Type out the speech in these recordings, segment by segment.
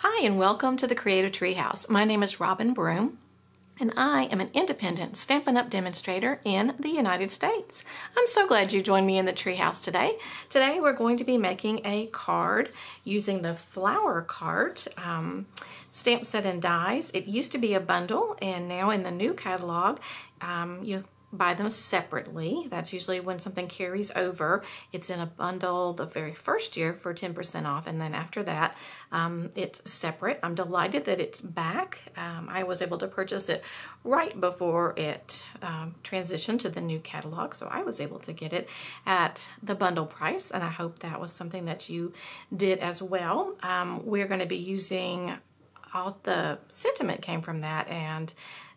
Hi and welcome to the Creative Treehouse. My name is Robin Broom and I am an independent Stampin' Up! Demonstrator in the United States. I'm so glad you joined me in the treehouse today. Today we're going to be making a card using the flower cart stamp set and dies. It used to be a bundle and now in the new catalog you buy them separately. That's usually when something carries over. It's in a bundle the very first year for 10% off, and then after that it's separate. I'm delighted that it's back. I was able to purchase it right before it transitioned to the new catalog, so I was able to get it at the bundle price, and I hope that was something that you did as well. We're going to be using all the sentiment came from that, and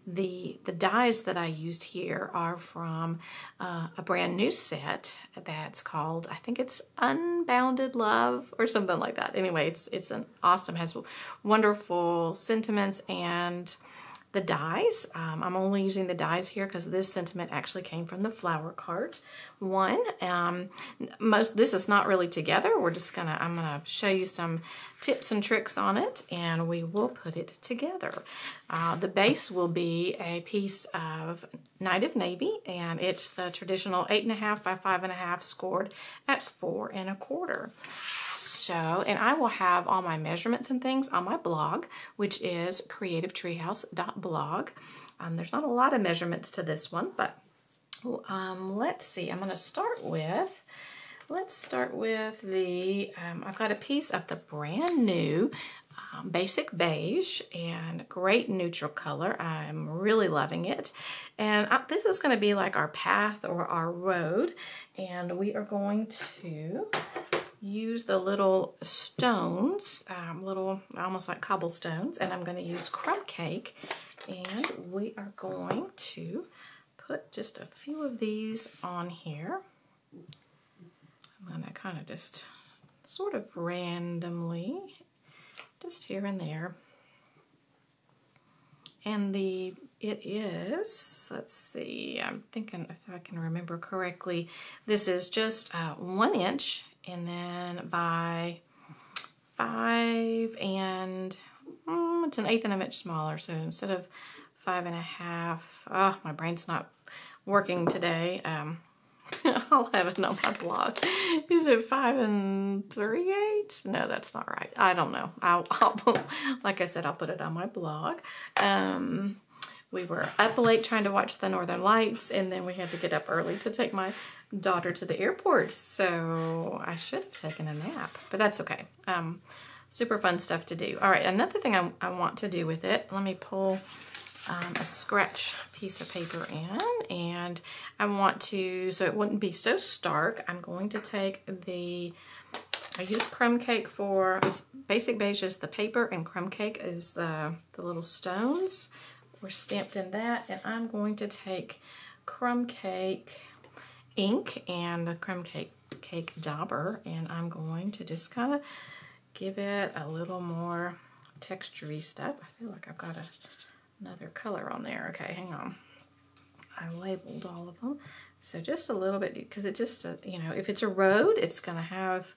the dies that I used here are from a brand new set that's called, I think it's Unbounded Love or something like that. Anyway, it's an awesome, has wonderful sentiments and the dies. I'm only using the dies here because this sentiment actually came from the flower cart one. This is not really together. I'm gonna show you some tips and tricks on it and we will put it together. The base will be a piece of Night of Navy, and it's the traditional 8.5 by 5.5 scored at 4 1/4. So, and I will have all my measurements and things on my blog, which is CreativeTreehouse.blog. There's not a lot of measurements to this one, but let's see. I'm going to start with, the, I've got a piece of the brand new basic beige and great neutral color. I'm really loving it. And this is going to be like our path or our road, and we are going to use the little stones, little almost like cobblestones, and I'm going to use crumb cake, and we are going to put just a few of these on here. I'm going to kind of just sort of randomly, just here and there. And it is, let's see, I'm thinking if I can remember correctly, this is just 1 inch and then by 5 and it's an 1/8 of an inch smaller. So instead of 5 1/2, oh, my brain's not working today. I'll have it on my blog. Is it 5 3/8? No, that's not right. I don't know. I'll like I said, I'll put it on my blog. We were up late trying to watch the Northern Lights, and then we had to get up early to take my daughter to the airport. So I should have taken a nap, but that's okay. Super fun stuff to do. All right, another thing I want to do with it, let me pull a scratch piece of paper in, and I want to, so it wouldn't be so stark, I'm going to take I use crumb cake for, basic beige is the paper and crumb cake is the little stones. We're stamped in that, and I'm going to take crumb cake ink and the crumb cake dauber, and I'm going to just kind of give it a little more textury stuff. I feel like I've got another color on there. Okay, hang on. I labeled all of them. So just a little bit, because it just, you know, if it's a road, it's going to have,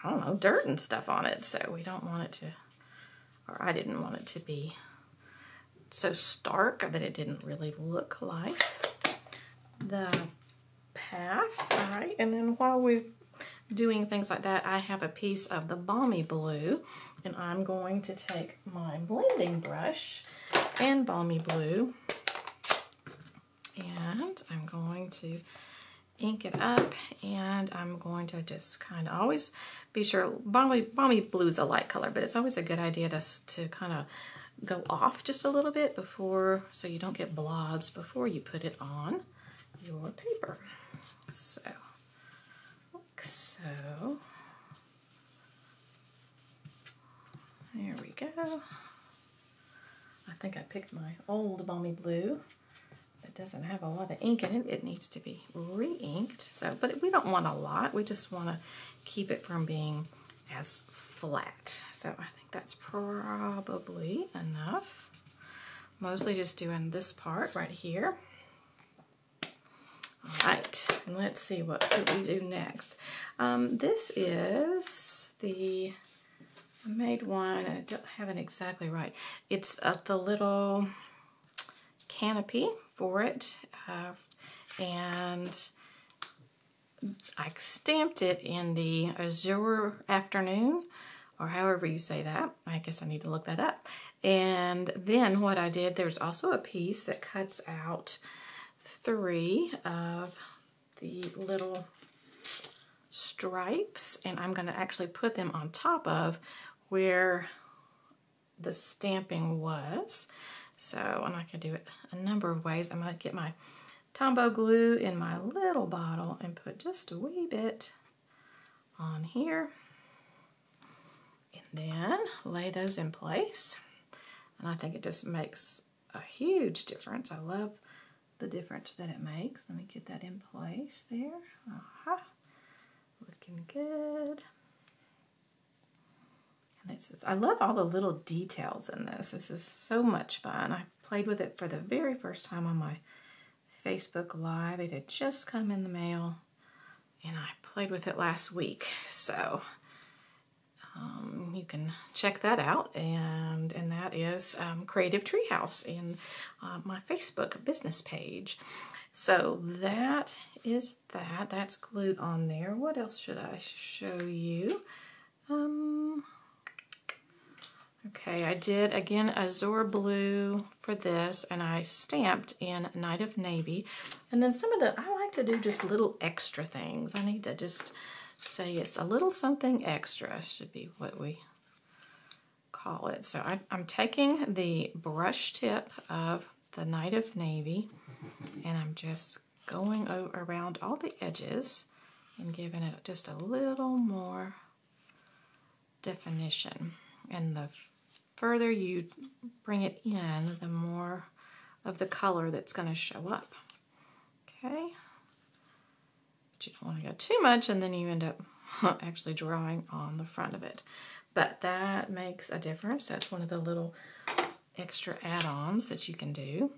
I don't know, dirt and stuff on it. So we don't want it to, or I didn't want it to be so stark that it didn't really look like the path. All right, and then while we're doing things like that, I have a piece of the balmy blue, and I'm going to take my blending brush and balmy blue, and I'm going to ink it up, and I'm going to just kind of always be sure, balmy blue is a light color, but it's always a good idea to kind of go off just a little bit before, so you don't get blobs before you put it on your paper. So, there we go. I think I picked my old balmy blue. It doesn't have a lot of ink in it. It needs to be re-inked. So, but we don't want a lot. We just want to keep it from being as flat. So I think that's probably enough. Mostly just doing this part right here. All right, and let's see what we do next. This is the I made one, and I don't have it exactly right. It's the little canopy for it, and I stamped it in the Azure Afternoon, or however you say that. I guess I need to look that up. And then what I did, there's also a piece that cuts out 3 of the little stripes, and I'm going to actually put them on top of where the stamping was. So, and I can do it a number of ways. I'm going to get my Tombow glue in my little bottle and put just a wee bit on here, and then lay those in place. And I think it just makes a huge difference. I love the difference that it makes. Let me get that in place there. Aha. Looking good. And it's just, I love all the little details in this. This is so much fun. I played with it for the very first time on my Facebook Live. It had just come in the mail, and I played with it last week. So you can check that out, and that is Creative Treehouse in my Facebook business page. So that is that. That's glued on there. What else should I show you? Okay, I did, again, Azure Blue for this, and I stamped in Night of Navy. And then some of the, I like to do just little extra things. I need to just say it's a little something extra, should be what we call it. So I'm taking the brush tip of the Night of Navy, and I'm just going around all the edges and giving it just a little more definition. And the further you bring it in, the more of the color that's going to show up. Okay? But you don't want to go too much, and then you end up actually drawing on the front of it. But that makes a difference. That's one of the little extra add-ons that you can do.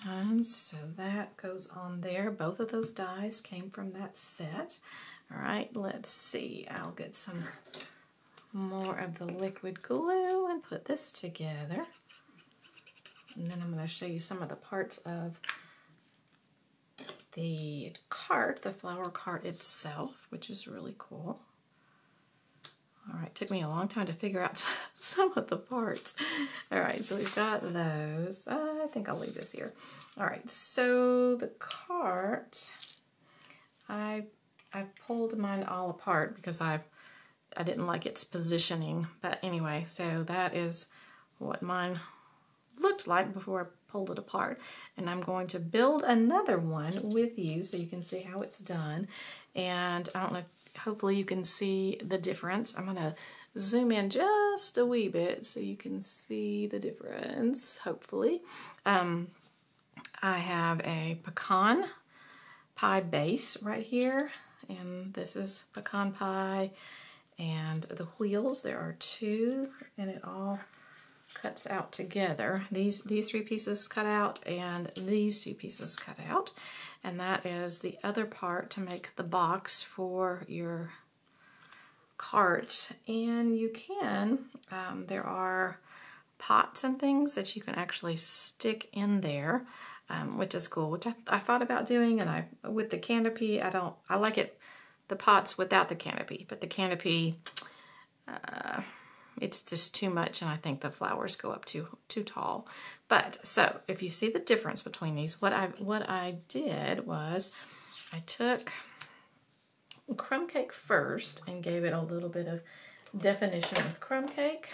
And so that goes on there. Both of those dies came from that set. All right, let's see. I'll get some more of the liquid glue and put this together. And then I'm going to show you some of the parts of the cart, the flower cart itself, which is really cool. All right, took me a long time to figure out some of the parts. All right, so we've got those. I think I'll leave this here. All right, so the cart, I pulled mine all apart because I didn't like its positioning. But anyway, so that is what mine looked like before I pulled it apart. And I'm going to build another one with you so you can see how it's done. And I don't know, hopefully you can see the difference. I'm going to zoom in just a wee bit so you can see the difference, hopefully. I have a pecan pie base right here, and this is pecan pie. And the wheels, there are 2, and it all cuts out together. These 3 pieces cut out, and these 2 pieces cut out. And that is the other part to make the box for your cart. And you can, there are pots and things that you can actually stick in there, which is cool, which I thought about doing, and with the canopy, I like it, the pots without the canopy, but the canopy, it's just too much, and I think the flowers go up too tall. But so if you see the difference between these, what I did was I took crumb cake first and gave it a little bit of definition with crumb cake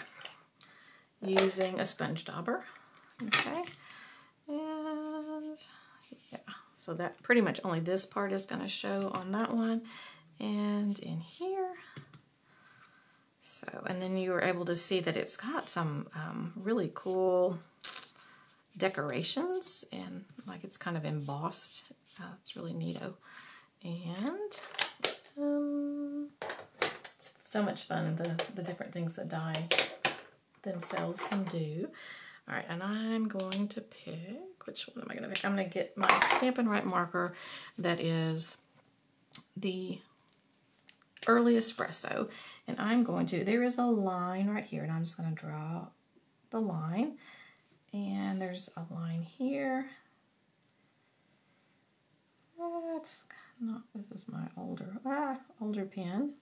using a sponge dauber. Okay, and yeah, so that pretty much only this part is going to show on that one. And in here, so, and then you were able to see that it's got some really cool decorations, and like it's kind of embossed. It's really neato. And it's so much fun, the different things that die themselves can do. All right, and I'm going to pick, which one am I going to pick? I'm going to get my Stampin' Up marker that is the Early Espresso, and I'm going to, there is a line right here, and I'm just going to draw the line, and there's a line here. That's not, this is my older pen.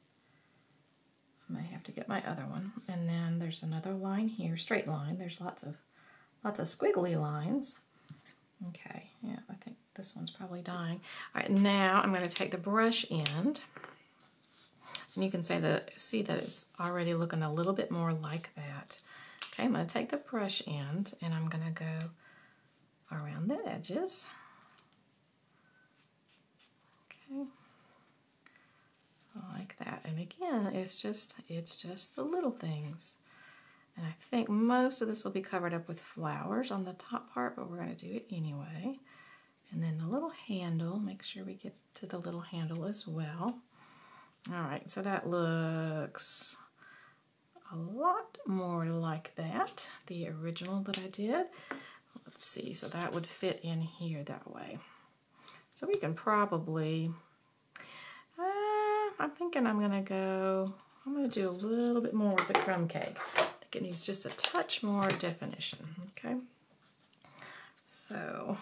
I may have to get my other one. And then there's another line here, straight line. There's lots of squiggly lines. Okay, yeah, I think this one's probably dying. All right, now I'm going to take the brush end, and you can see that it's already looking a little bit more like that. Okay, I'm going to take the brush end, and I'm going to go around the edges. Okay, like that. And again, it's just the little things. And I think most of this will be covered up with flowers on the top part, but we're going to do it anyway. And then the little handle, make sure we get to the little handle as well. All right, so that looks a lot more like that, the original that I did. Let's see, so that would fit in here that way. So we can probably, I'm thinking I'm going to do a little bit more with the crumb cake. I think it needs just a touch more definition, okay? So,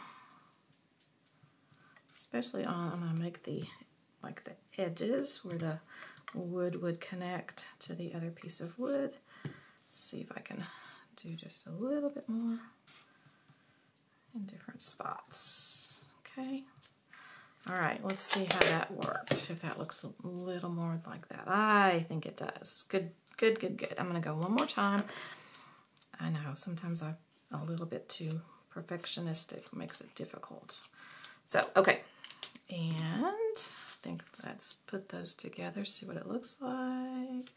especially on, I'm going to make the edges where the wood would connect to the other piece of wood. Let's see if I can do just a little bit more in different spots, okay? All right, let's see how that worked, if that looks a little more like that. I think it does. Good, good, good, good. I'm going to go one more time. I know, sometimes I'm a little bit too perfectionistic, makes it difficult. So, okay, and I think let's put those together, see what it looks like.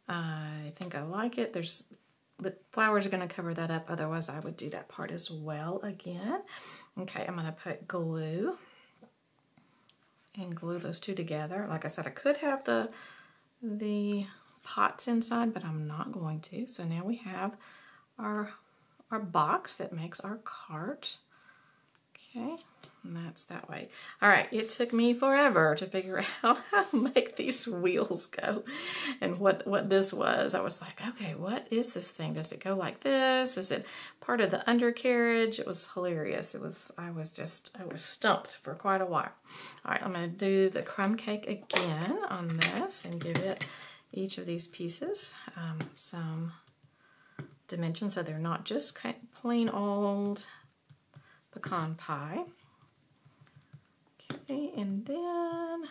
I think I like it. The flowers are going to cover that up, otherwise I would do that part as well again. Okay, I'm going to put glue and glue those two together. Like I said, I could have the pots inside, but I'm not going to. So now we have our box that makes our cart. Okay, and that's that way. All right, it took me forever to figure out how to make these wheels go and what this was. I was like, okay, what is this thing? Does it go like this? Is it part of the undercarriage? It was hilarious. I was stumped for quite a while. All right, I'm going to do the crumb cake again on this and give it each of these pieces some dimension so they're not just plain old pecan pie. Okay, and then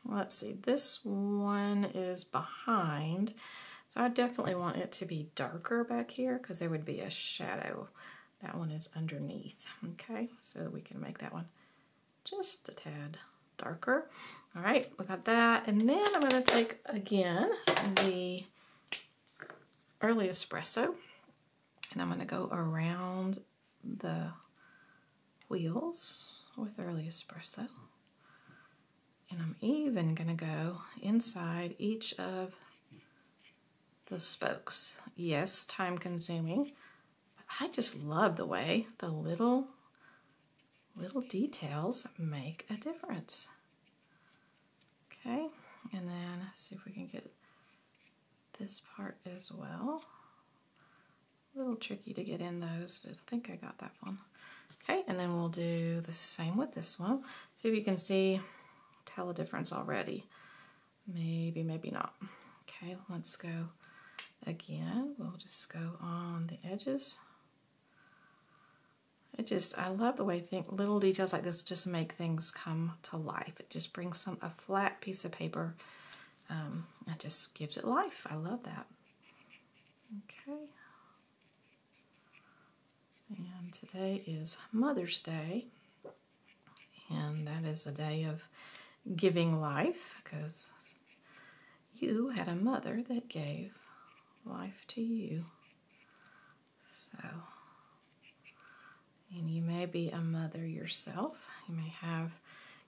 let's see, this one is behind, so I definitely want it to be darker back here because there would be a shadow. That one is underneath. Okay, so that we can make that one just a tad darker. All right, we got that, and then I'm going to take again the Early Espresso, and I'm going to go around the wheels with Early Espresso, and I'm even going to go inside each of the spokes. Yes, time consuming, but I just love the way the little details make a difference. Okay, and then let's see if we can get this part as well. A little tricky to get in those. I think I got that one. Okay, and then we'll do the same with this one. See if you can tell a difference already. Maybe, maybe not. Okay, let's go again. We'll just go on the edges. I love the way little details like this just make things come to life. It just brings a flat piece of paper. It just gives it life. I love that. Okay. And today is Mother's Day, and that is a day of giving life because you had a mother that gave life to you. So, and you may be a mother yourself. You may have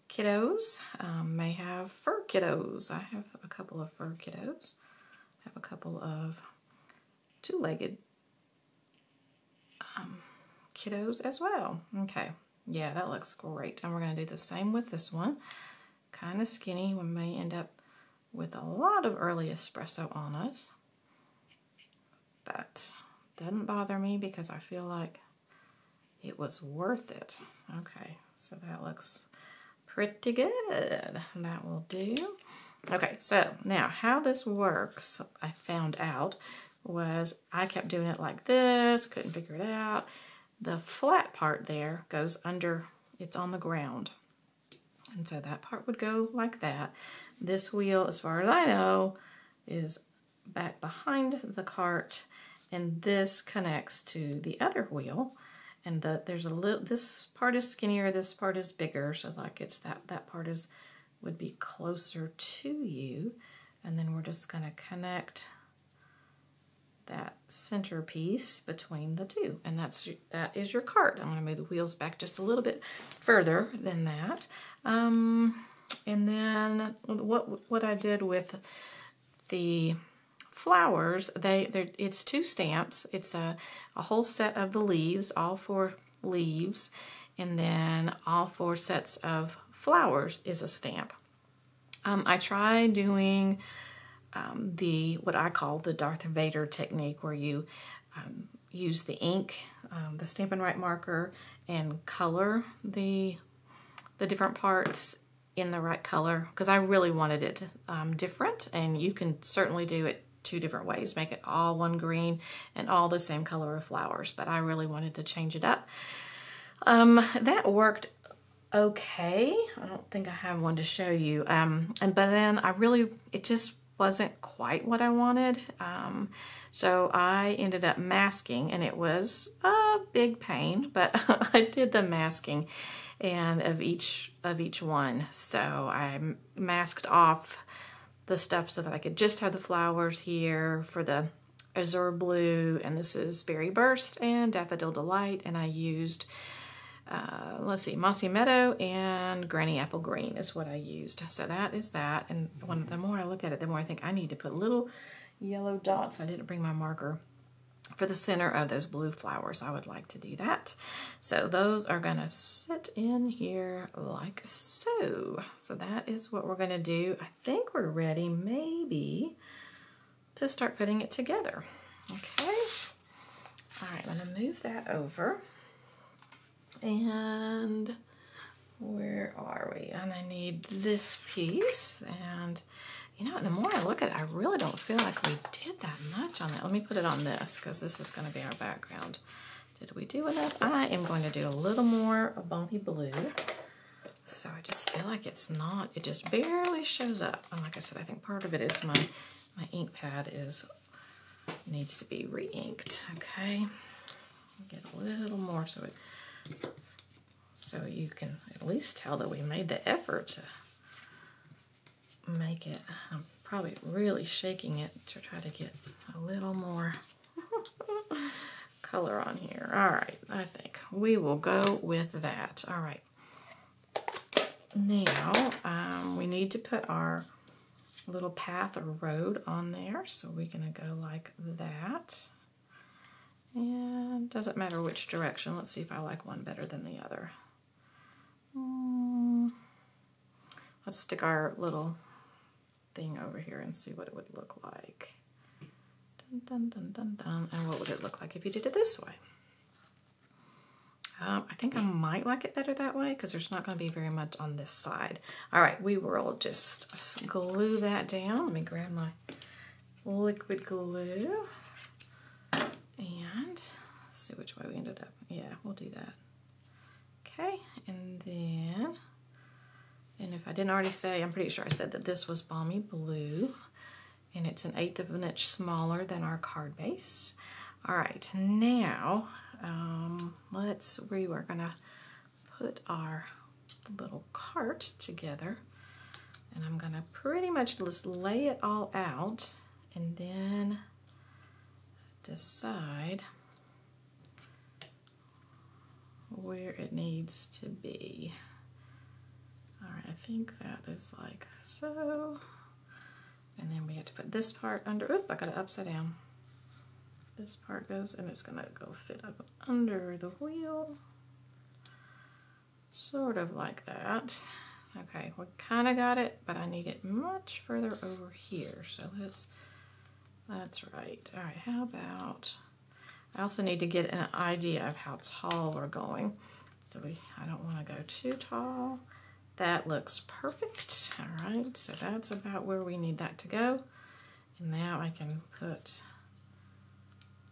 kiddos, may have fur kiddos. I have a couple of fur kiddos. I have a couple of two-legged kiddos as well. Okay, yeah, that looks great. And we're going to do the same with this one. Kind of skinny. We may end up with a lot of early espresso on us, but doesn't bother me because I feel like it was worth it. Okay, so that looks pretty good. That will do. Okay, so now how this works, I found out, was I kept doing it like this, couldn't figure it out. The flat part there goes under, it's on the ground. And so that part would go like that. This wheel, as far as I know, is back behind the cart, and this connects to the other wheel. And there's a little, this part is skinnier, this part is bigger, so like it's that part would be closer to you. And then we're just gonna connect that centerpiece between the two, and that is your cart. I'm gonna move the wheels back just a little bit further than that. And then what I did with the flowers, it's 2 stamps. It's a whole set of the leaves, all 4 leaves, and then all 4 sets of flowers is a stamp. I tried doing what I call the Darth Vader technique, where you use the ink, the Stampin' Up marker, and color the different parts in the right color, because I really wanted it different, and you can certainly do it 2 different ways, make it all one green and all the same color of flowers, but I really wanted to change it up. That worked okay. I don't think I have one to show you, but then it just wasn't quite what I wanted, so I ended up masking, and it was a big pain, but I did the masking and of each one. So I masked off the stuff so that I could just have the flowers here for the azure blue, and this is Berry Burst and Daffodil Delight, and I used let's see, Mossy Meadow and Granny Apple Green is what I used. So that is that, and the more I look at it, the more I think I need to put little yellow dots. I didn't bring my marker for the center of those blue flowers. I would like to do that. So those are gonna sit in here like so. So that is what we're gonna do. I think we're ready maybe to start putting it together. Okay. All right, I'm gonna move that over. And where are we? And I need this piece, and you know, the more I look at it, I really don't feel like we did that much on that. Let me put it on this, because this is going to be our background. Did we do enough? I am going to do a little more of Balmy Blue. So I just feel like it's not, it just barely shows up. And like I said, I think part of it is my ink pad needs to be re-inked. Okay, get a little more so you can at least tell that we made the effort to make it. I'm probably really shaking it to try to get a little more color on here. All right, I think we will go with that. All right, now we need to put our little path or road on there, so we're gonna go like that. And doesn't matter which direction. Let's see if I like one better than the other. Let's stick our little thing over here and see what it would look like. Dun, dun, dun, dun, dun. And what would it look like if you did it this way? I think I might like it better that way, because there's not going to be very much on this side. All right, we will just glue that down. Let me grab my liquid glue and see which way we ended up. Yeah, we'll do that. Okay, and then, and if I didn't already say, I'm pretty sure I said that this was Balmy Blue, and it's 1/8 of an inch smaller than our card base. All right, now we were gonna put our little cart together, and I'm gonna pretty much just lay it all out and then decide where it needs to be. All right, I think that is like so. And then we have to put this part under. Oop, I got it upside down. This part goes, and it's gonna go fit up under the wheel. Sort of like that. Okay, we kind of got it, but I need it much further over here. So that's right. All right, how about, I also need to get an idea of how tall we're going. So I don't want to go too tall. That looks perfect. All right, so that's about where we need that to go. And now I can put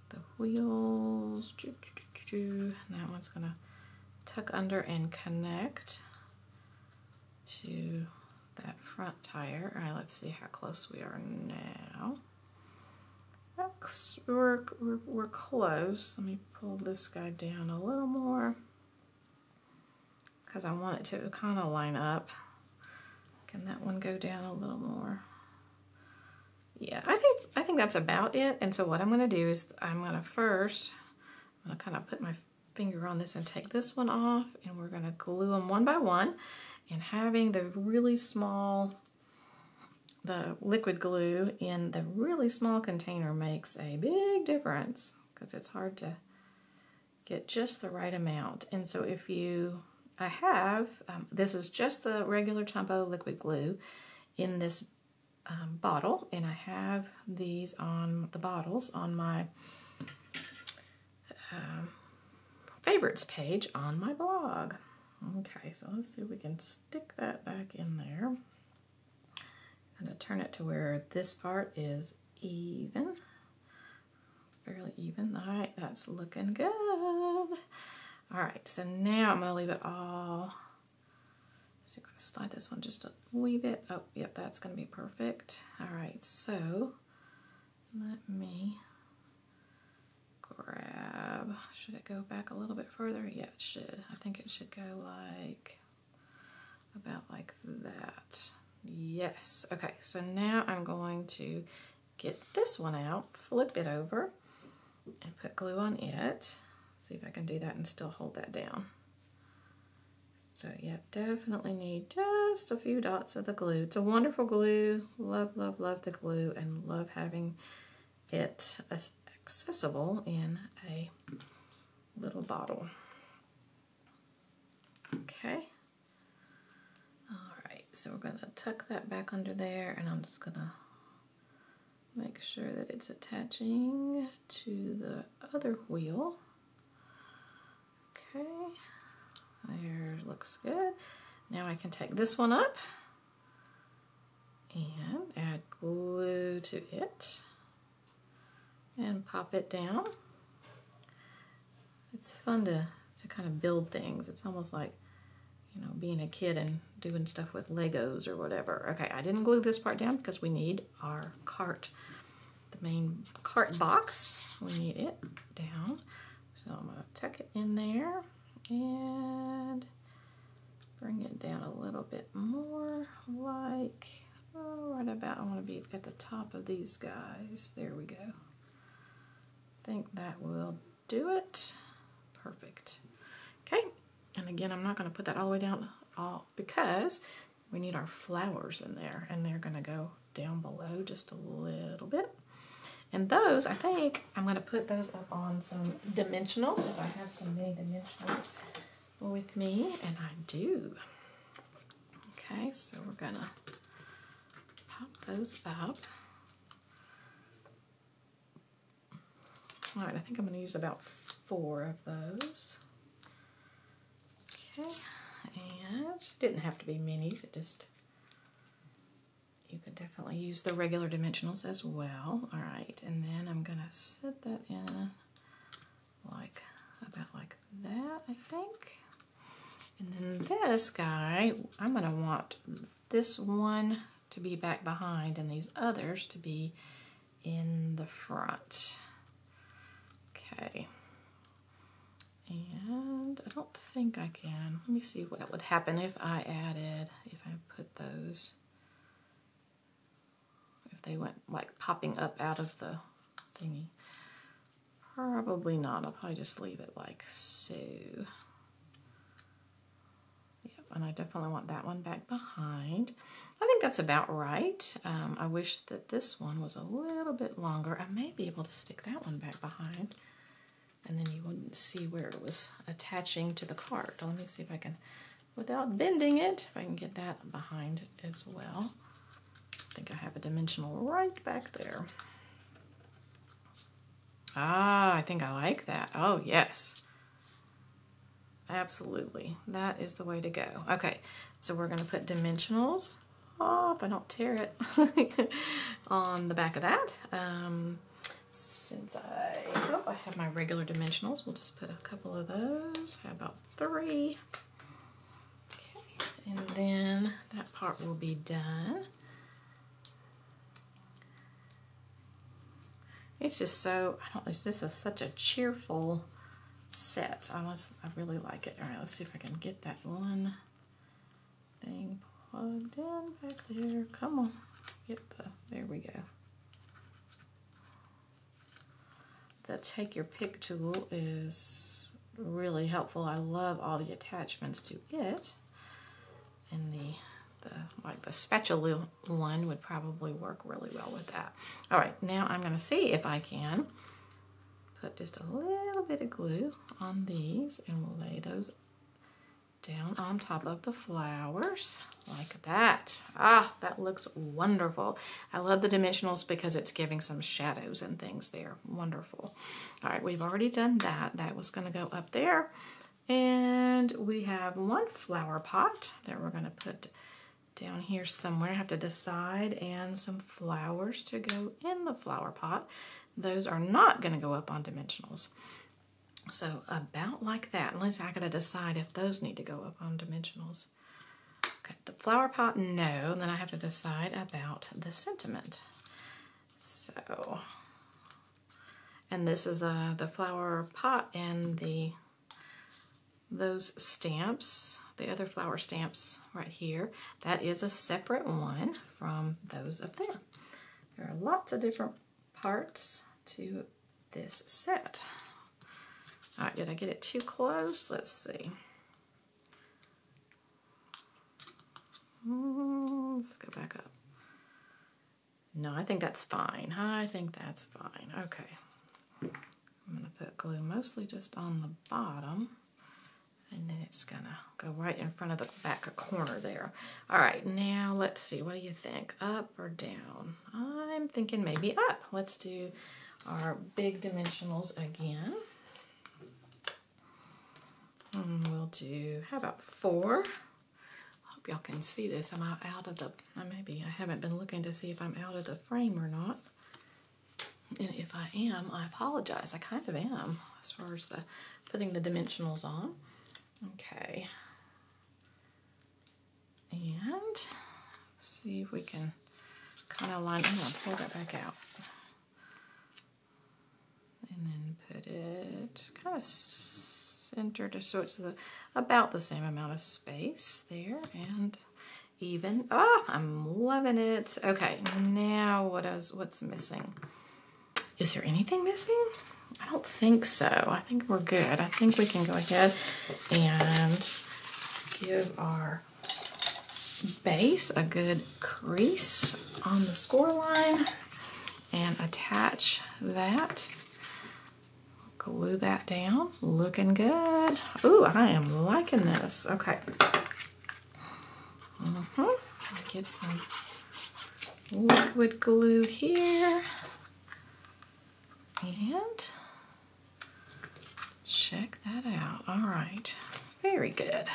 the wheels. And that one's gonna tuck under and connect to that front tire. All right, let's see how close we are now. We're close. Let me pull this guy down a little more because I want it to kind of line up. Can that one go down a little more? Yeah, I think that's about it. And so what I'm going to do is I'm going to kind of put my finger on this and take this one off, and we're going to glue them one by one. And having the really small, the liquid glue in the really small container makes a big difference because it's hard to get just the right amount. And so if I have, this is just the regular Tombow liquid glue in this bottle, and I have these on the bottles on my favorites page on my blog. Okay, so let's see if we can stick that back in there. I'm going to turn it to where this part is even, fairly even. All right, that's looking good. All right, so now I'm going to leave it all. So I'm going to slide this one just a wee bit. Oh, yep, that's going to be perfect. All right, so let me grab, should it go back a little bit further? Yeah, it should. I think it should go like, about like that. Yes, okay, so now I'm going to get this one out, flip it over, and put glue on it. See if I can do that and still hold that down. So yeah, definitely need just a few dots of the glue. It's a wonderful glue. Love, love, love the glue, and love having it accessible in a little bottle. Okay. All right, so we're going to tuck that back under there, and I'm just going to make sure that it's attaching to the other wheel. Okay, there, looks good. Now I can take this one up and add glue to it and pop it down. It's fun to kind of build things. It's almost like, you know, being a kid and doing stuff with Legos or whatever. Okay, I didn't glue this part down because we need our cart, the main cart box. We need it down. So I'm going to tuck it in there and bring it down a little bit more, like, oh, right about, I want to be at the top of these guys. There we go. I think that will do it. Perfect. Okay, and again, I'm not going to put that all the way down because we need our flowers in there, and they're going to go down below just a little bit. And those, I think, I'm going to put those up on some dimensionals, if I have some mini dimensionals with me, and I do. Okay, so we're going to pop those up. All right, I think I'm going to use about 4 of those. Okay, and it didn't have to be minis, it just, you could definitely use the regular dimensionals as well. All right, and then I'm going to set that in like, about like that, I think. And then this guy, I'm going to want this one to be back behind and these others to be in the front. Okay. And I don't think I can. Let me see what would happen if I put those, if they went like popping up out of the thingy. Probably not. I'll probably just leave it like so. Yep, and I definitely want that one back behind. I think that's about right. I wish that this one was a little bit longer. I may be able to stick that one back behind, and then you wouldn't see where it was attaching to the cart. Let me see if I can without bending it. If I can get that behind it as well. I think I have a dimensional right back there. Ah, I think I like that. Oh, yes. Absolutely. That is the way to go. Okay, so we're going to put dimensionals. Oh, if I don't tear it on the back of that. Since I have my regular dimensionals, we'll just put a couple of those. How about 3? Okay, and then that part will be done. It's just so, it's just such a cheerful set. I really like it. All right, let's see if I can get that one thing plugged in back there. Come on, there we go. The Take Your Pick tool is really helpful. I love all the attachments to it. And like the spatula one would probably work really well with that. All right, now I'm going to see if I can put just a little bit of glue on these, and we'll lay those down on top of the flowers like that. Ah, that looks wonderful. I love the dimensionals because it's giving some shadows and things there. Wonderful. All right, we've already done that. That was going to go up there. And we have one flower pot that we're going to put down here somewhere. I have to decide, and some flowers to go in the flower pot. Those are not going to go up on dimensionals. So about like that. Unless I got to decide if those need to go up on dimensionals. Okay, the flower pot, no. And then I have to decide about the sentiment. So, and this is the flower pot and those stamps, the other flower stamps right here, that is a separate one from those up there. There are lots of different parts to this set. All right, did I get it too close? Let's see. Let's go back up. No, I think that's fine. I think that's fine. Okay. I'm going to put glue mostly just on the bottom. And then it's going to go right in front of the back corner there. All right, now let's see. What do you think? Up or down? I'm thinking maybe up. Let's do our big dimensionals again. And we'll do, how about 4? Hope y'all can see this. Am I out of the, maybe I haven't been looking to see if I'm out of the frame or not. And if I am, I apologize. I kind of am as far as the putting the dimensionals on. Okay. And see if we can kind of line, I'm going to pull that back out. And then put it kind of centered so it's about the same amount of space there and even. Oh, I'm loving it. Okay, now what's missing? Is there anything missing? I don't think so. I think we're good. I think we can go ahead and give our base a good crease on the score line and attach that. Glue that down. Looking good. Ooh, I am liking this. Okay. Get some liquid glue here. And check that out. All right. Very good.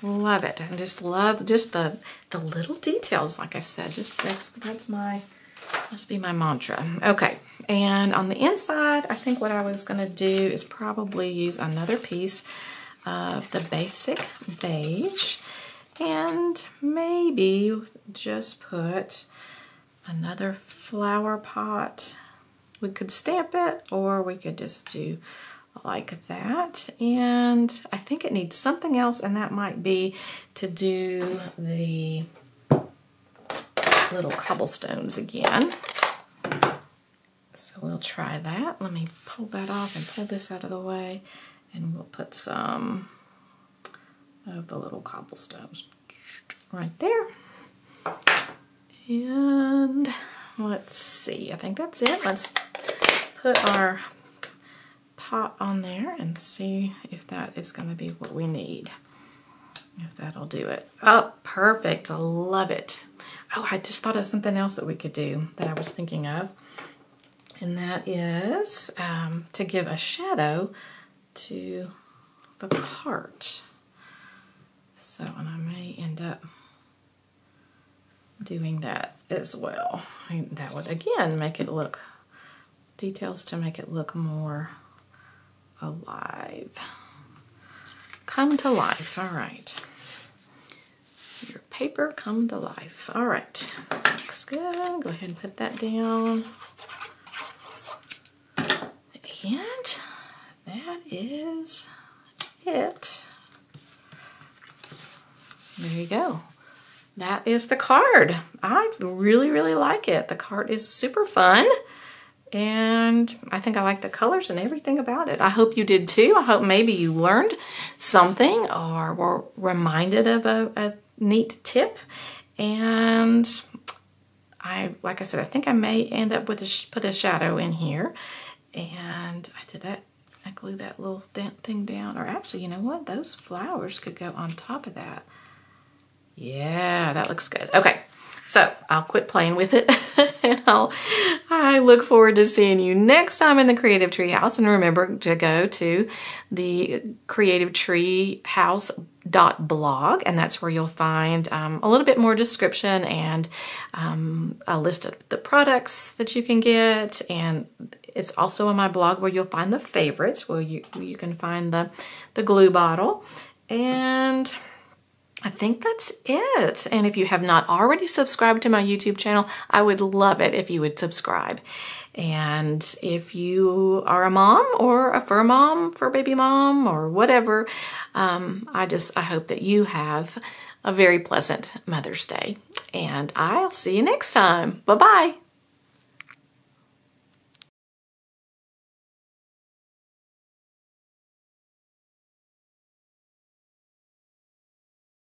Love it. I just love just the little details, like I said. Just that's must be my mantra. Okay. And on the inside, I think what I was going to do is probably use another piece of the basic beige and maybe just put another flower pot. We could stamp it, or we could just do like that. And I think it needs something else, and that might be to do the little cobblestones again. So we'll try that. Let me pull that off and pull this out of the way, and we'll put some of the little cobblestones right there. And let's see, I think that's it. Let's put our pot on there and see if that is going to be what we need. If that'll do it. Oh, perfect. I love it. Oh, I just thought of something else that we could do that I was thinking of. And that is to give a shadow to the cart. So, and I may end up doing that as well. And that would, again, make it look, details to make it look more alive. Come to life. All right. Your paper come to life. All right. Looks good. Go ahead and put that down. And that is it. There you go. That is the card. I really, really like it. The card is super fun. And I think I like the colors and everything about it. I hope you did too. I hope maybe you learned something or were reminded of a neat tip. And like I said, I think I may end up with put a shadow in here. And I glued that little thing down. Or actually, you know what? Those flowers could go on top of that. Yeah, that looks good. Okay. So I'll quit playing with it and I look forward to seeing you next time in the Creative Treehouse. And remember to go to the CreativeTreehouse.blog, and that's where you'll find a little bit more description and a list of the products that you can get. And it's also on my blog where you'll find the favorites, where you can find the glue bottle. And I think that's it. And if you have not already subscribed to my YouTube channel, I would love it if you would subscribe. And if you are a mom or a fur mom, fur baby mom, or whatever, I hope that you have a very pleasant Mother's Day. And I'll see you next time. Bye-bye.